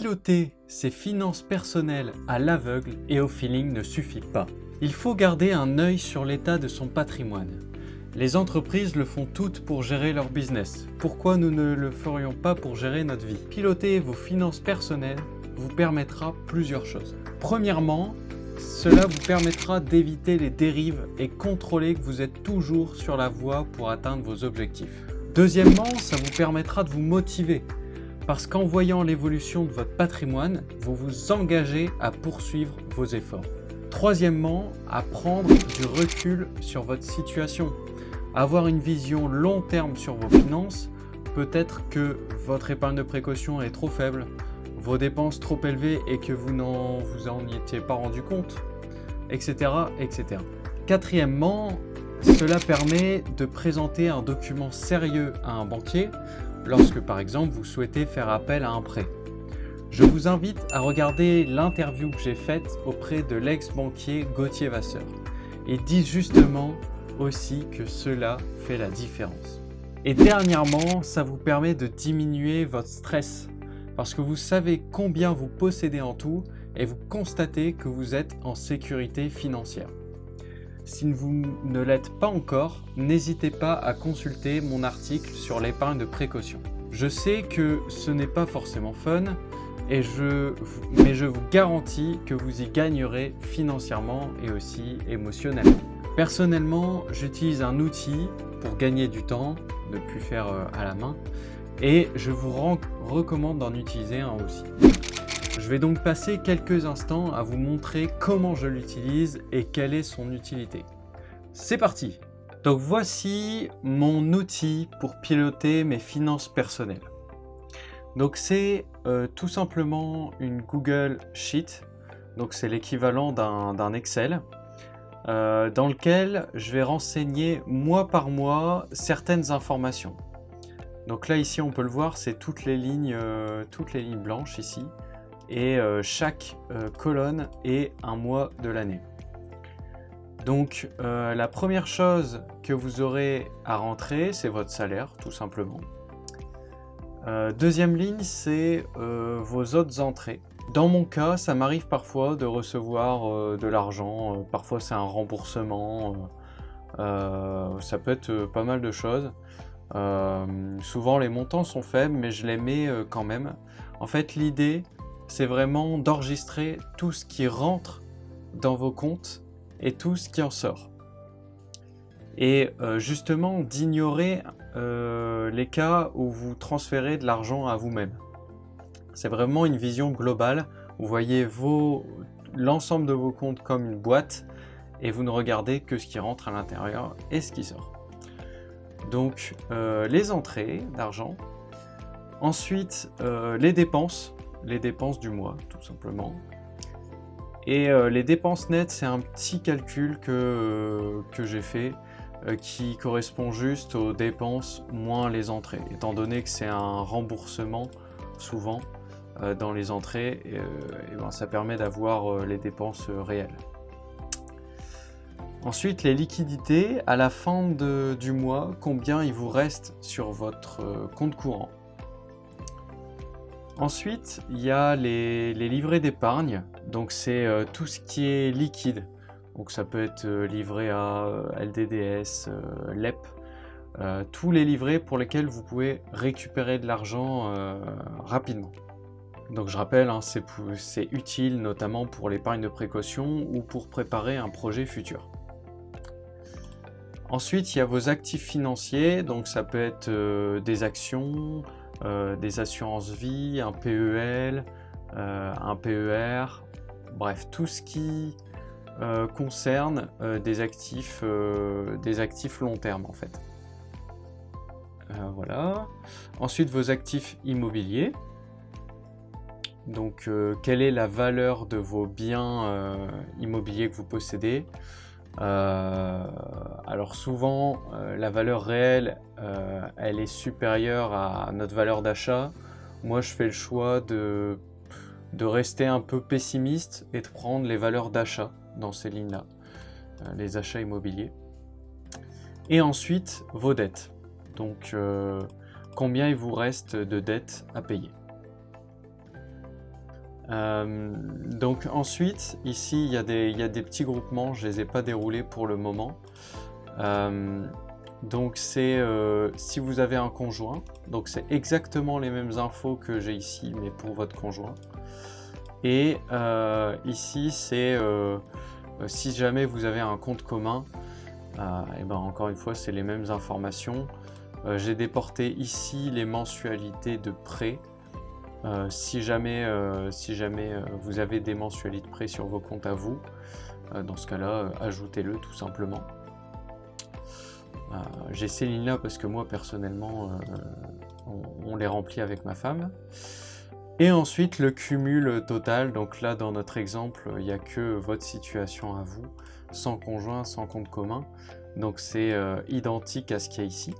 Piloter ses finances personnelles à l'aveugle et au feeling ne suffit pas. Il faut garder un œil sur l'état de son patrimoine. Les entreprises le font toutes pour gérer leur business. Pourquoi nous ne le ferions pas pour gérer notre vie? Piloter vos finances personnelles vous permettra plusieurs choses. Premièrement, cela vous permettra d'éviter les dérives et contrôler que vous êtes toujours sur la voie pour atteindre vos objectifs. Deuxièmement, ça vous permettra de vous motiver. Parce qu'en voyant l'évolution de votre patrimoine, vous vous engagez à poursuivre vos efforts. Troisièmement, à prendre du recul sur votre situation. Avoir une vision long terme sur vos finances, peut-être que votre épargne de précaution est trop faible, vos dépenses trop élevées et que vous en étiez pas rendu compte, etc., etc. Quatrièmement, cela permet de présenter un document sérieux à un banquier lorsque par exemple vous souhaitez faire appel à un prêt. Je vous invite à regarder l'interview que j'ai faite auprès de l'ex-banquier Gauthier Vasseur. Il dit justement aussi que cela fait la différence. Et dernièrement, ça vous permet de diminuer votre stress parce que vous savez combien vous possédez en tout et vous constatez que vous êtes en sécurité financière. Si vous ne l'êtes pas encore, n'hésitez pas à consulter mon article sur l'épargne de précaution. Je sais que ce n'est pas forcément fun, mais je vous garantis que vous y gagnerez financièrement et aussi émotionnellement. Personnellement, j'utilise un outil pour gagner du temps, ne plus faire à la main, et je vous recommande d'en utiliser un aussi. Je vais donc passer quelques instants à vous montrer comment je l'utilise et quelle est son utilité. C'est parti! Donc voici mon outil pour piloter mes finances personnelles. Donc c'est tout simplement une Google Sheet, donc c'est l'équivalent d'un Excel, dans lequel je vais renseigner mois par mois certaines informations. Donc là ici on peut le voir, c'est toutes les lignes blanches ici. Et chaque colonne est un mois de l'année. Donc la première chose que vous aurez à rentrer, c'est votre salaire, tout simplement. Deuxième ligne, c'est vos autres entrées. Dans mon cas, ça m'arrive parfois de recevoir de l'argent, parfois c'est un remboursement, ça peut être pas mal de choses. Souvent les montants sont faibles, mais je les mets quand même. En fait, l'idée, c'est vraiment d'enregistrer tout ce qui rentre dans vos comptes et tout ce qui en sort. Et justement d'ignorer les cas où vous transférez de l'argent à vous-même. C'est vraiment une vision globale. Vous voyez l'ensemble de vos comptes comme une boîte et vous ne regardez que ce qui rentre à l'intérieur et ce qui sort. Donc les entrées d'argent. Ensuite les dépenses du mois, tout simplement. Et les dépenses nettes, c'est un petit calcul que j'ai fait qui correspond juste aux dépenses moins les entrées. Étant donné que c'est un remboursement, souvent, dans les entrées, ça permet d'avoir les dépenses réelles. Ensuite, les liquidités, à la fin du mois, combien il vous reste sur votre compte courant. Ensuite, il y a les livrets d'épargne, donc c'est tout ce qui est liquide. Donc ça peut être livret A, LDDS, LEP, tous les livrets pour lesquels vous pouvez récupérer de l'argent rapidement. Donc je rappelle, hein, c'est utile notamment pour l'épargne de précaution ou pour préparer un projet futur. Ensuite, il y a vos actifs financiers, donc ça peut être des actions, des assurances vie, un PEL, un PER, bref, tout ce qui concerne des actifs long terme en fait. Voilà. Ensuite, vos actifs immobiliers. Donc, quelle est la valeur de vos biens immobiliers que vous possédez? Alors souvent, la valeur réelle, elle est supérieure à notre valeur d'achat. Moi, je fais le choix de rester un peu pessimiste et de prendre les valeurs d'achat dans ces lignes-là, les achats immobiliers. Et ensuite, vos dettes. Donc, combien il vous reste de dettes à payer. Donc ensuite, ici, il y a des petits groupements, je ne les ai pas déroulés pour le moment. Donc c'est si vous avez un conjoint, donc c'est exactement les mêmes infos que j'ai ici, mais pour votre conjoint. Et ici, c'est si jamais vous avez un compte commun, et ben encore une fois, c'est les mêmes informations. J'ai déporté ici les mensualités de prêt. Si jamais vous avez des mensualités de prêt sur vos comptes à vous, dans ce cas-là, ajoutez-le tout simplement. J'ai ces lignes-là parce que moi, personnellement, on les remplit avec ma femme. Et ensuite, le cumul total. Donc là, dans notre exemple, il n'y a que votre situation à vous, sans conjoint, sans compte commun. Donc c'est identique à ce qu'il y a ici.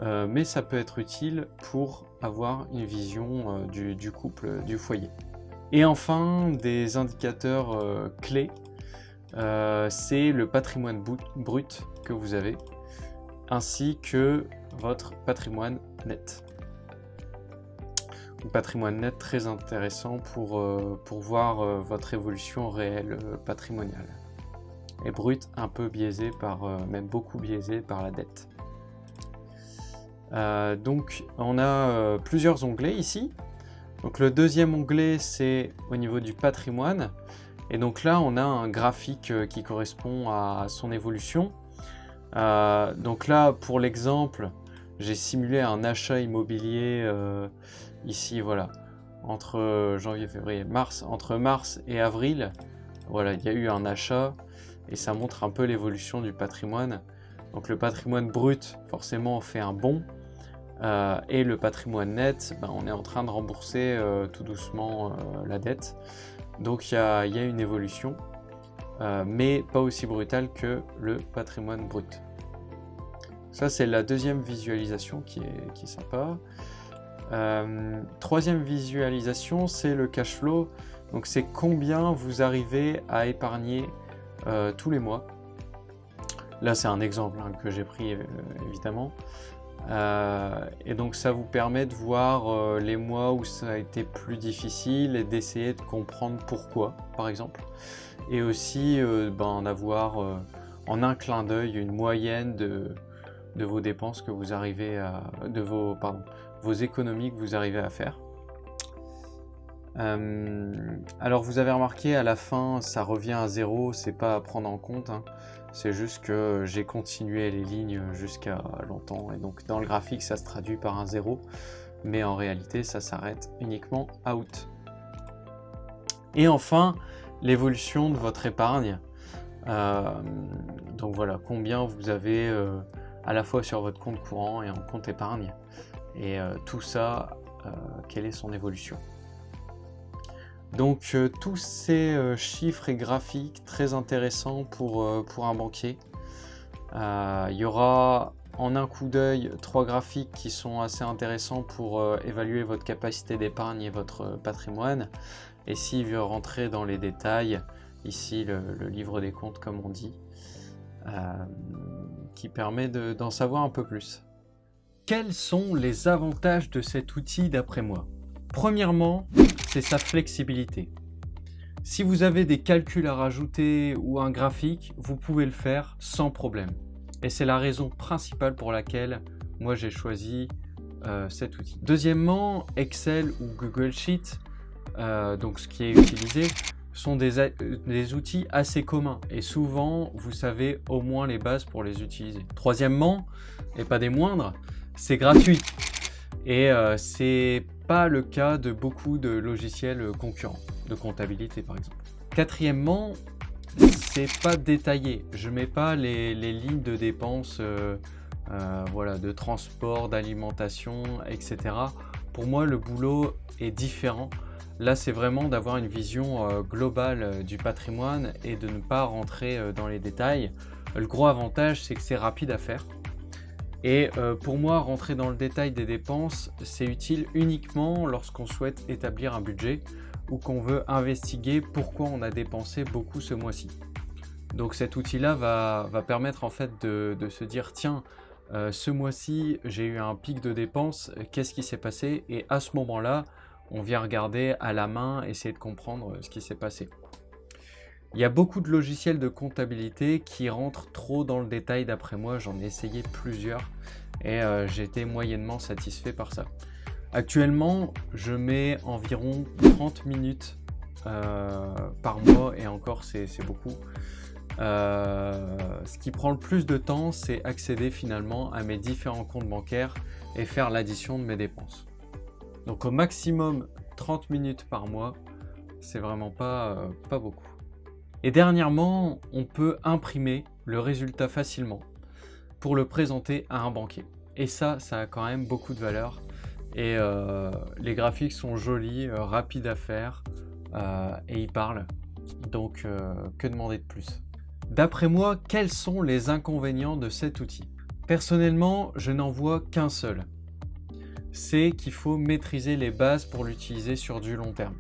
Mais ça peut être utile pour avoir une vision du couple, du foyer. Et enfin, des indicateurs clés, c'est le patrimoine brut que vous avez, ainsi que votre patrimoine net. Un patrimoine net très intéressant pour voir votre évolution réelle patrimoniale. Et brut, un peu biaisé même beaucoup biaisé par la dette. Donc on a plusieurs onglets ici. Donc le deuxième onglet, c'est au niveau du patrimoine. Et donc là, on a un graphique qui correspond à son évolution. Donc là, pour l'exemple, j'ai simulé un achat immobilier ici, voilà, entre janvier, février, mars, entre mars et avril. Voilà, il y a eu un achat et ça montre un peu l'évolution du patrimoine. Donc le patrimoine brut, forcément, fait un bond. Et le patrimoine net, on est en train de rembourser tout doucement la dette. Donc il y a une évolution, mais pas aussi brutale que le patrimoine brut. Ça, c'est la deuxième visualisation qui est sympa. Troisième visualisation, c'est le cash flow. Donc c'est combien vous arrivez à épargner tous les mois. Là, c'est un exemple que j'ai pris évidemment. Et donc ça vous permet de voir les mois où ça a été plus difficile et d'essayer de comprendre pourquoi, par exemple. Et aussi d'avoir en un clin d'œil une moyenne de vos dépenses que vous arrivez à... vos économies que vous arrivez à faire. Alors vous avez remarqué à la fin ça revient à 0, c'est pas à prendre en compte, hein. C'est juste que j'ai continué les lignes jusqu'à longtemps et donc dans le graphique ça se traduit par un 0, mais en réalité ça s'arrête uniquement à août. Et enfin l'évolution de votre épargne, donc voilà, combien vous avez à la fois sur votre compte courant et en compte épargne, et tout ça, quelle est son évolution. Donc tous ces chiffres et graphiques très intéressants pour un banquier. Il y aura en un coup d'œil 3 graphiques qui sont assez intéressants pour évaluer votre capacité d'épargne et votre patrimoine. Et s'il veut rentrer dans les détails, ici le livre des comptes comme on dit, qui permet d'en savoir un peu plus. Quels sont les avantages de cet outil d'après moi ? Premièrement, c'est sa flexibilité. Si vous avez des calculs à rajouter ou un graphique, vous pouvez le faire sans problème. Et c'est la raison principale pour laquelle moi j'ai choisi cet outil. Deuxièmement, Excel ou Google Sheet, donc ce qui est utilisé, sont des outils assez communs et souvent vous savez au moins les bases pour les utiliser. Troisièmement, et pas des moindres, c'est gratuit. Et c'est pas le cas de beaucoup de logiciels concurrents, de comptabilité par exemple. Quatrièmement, c'est pas détaillé. Je mets pas les lignes de dépenses voilà, de transport, d'alimentation, etc. Pour moi, le boulot est différent. Là, c'est vraiment d'avoir une vision globale du patrimoine et de ne pas rentrer dans les détails. Le gros avantage, c'est que c'est rapide à faire. Et pour moi, rentrer dans le détail des dépenses, c'est utile uniquement lorsqu'on souhaite établir un budget ou qu'on veut investiguer pourquoi on a dépensé beaucoup ce mois-ci. Donc cet outil-là va permettre en fait de se dire tiens, ce mois-ci j'ai eu un pic de dépenses, qu'est-ce qui s'est passé? Et à ce moment-là, on vient regarder à la main, essayer de comprendre ce qui s'est passé. Il y a beaucoup de logiciels de comptabilité qui rentrent trop dans le détail d'après moi, j'en ai essayé plusieurs et j'ai été moyennement satisfait par ça. Actuellement, je mets environ 30 minutes par mois et encore c'est beaucoup. Ce qui prend le plus de temps, c'est accéder finalement à mes différents comptes bancaires et faire l'addition de mes dépenses. Donc au maximum 30 minutes par mois, c'est vraiment pas beaucoup. Et dernièrement, on peut imprimer le résultat facilement pour le présenter à un banquier. Et ça a quand même beaucoup de valeur. Et les graphiques sont jolis, rapides à faire et ils parlent. Donc que demander de plus? D'après moi, quels sont les inconvénients de cet outil? Personnellement, je n'en vois qu'un seul. C'est qu'il faut maîtriser les bases pour l'utiliser sur du long terme.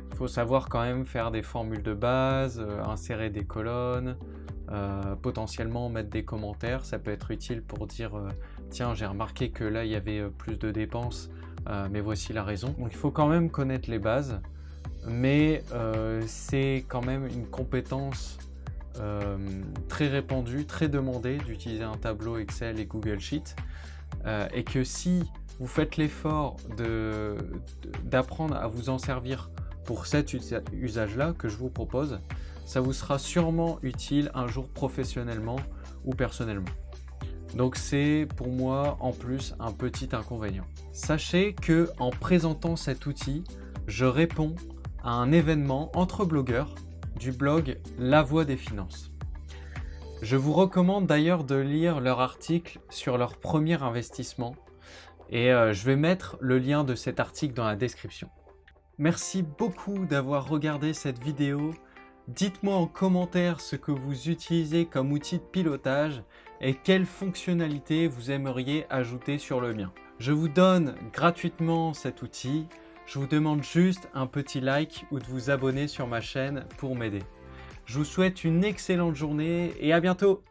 Il faut savoir quand même faire des formules de base, insérer des colonnes, potentiellement mettre des commentaires. Ça peut être utile pour dire tiens, j'ai remarqué que là il y avait plus de dépenses, mais voici la raison. Donc il faut quand même connaître les bases, mais c'est quand même une compétence très répandue, très demandée d'utiliser un tableau Excel et Google Sheet, et que si vous faites l'effort d'apprendre à vous en servir pour cet usage-là que je vous propose, ça vous sera sûrement utile un jour professionnellement ou personnellement. Donc c'est pour moi en plus un petit inconvénient. Sachez que en présentant cet outil, je réponds à un événement entre blogueurs du blog La Voix des Finances. Je vous recommande d'ailleurs de lire leur article sur leur premier investissement et je vais mettre le lien de cet article dans la description. Merci beaucoup d'avoir regardé cette vidéo. Dites-moi en commentaire ce que vous utilisez comme outil de pilotage et quelles fonctionnalités vous aimeriez ajouter sur le mien. Je vous donne gratuitement cet outil. Je vous demande juste un petit like ou de vous abonner sur ma chaîne pour m'aider. Je vous souhaite une excellente journée et à bientôt!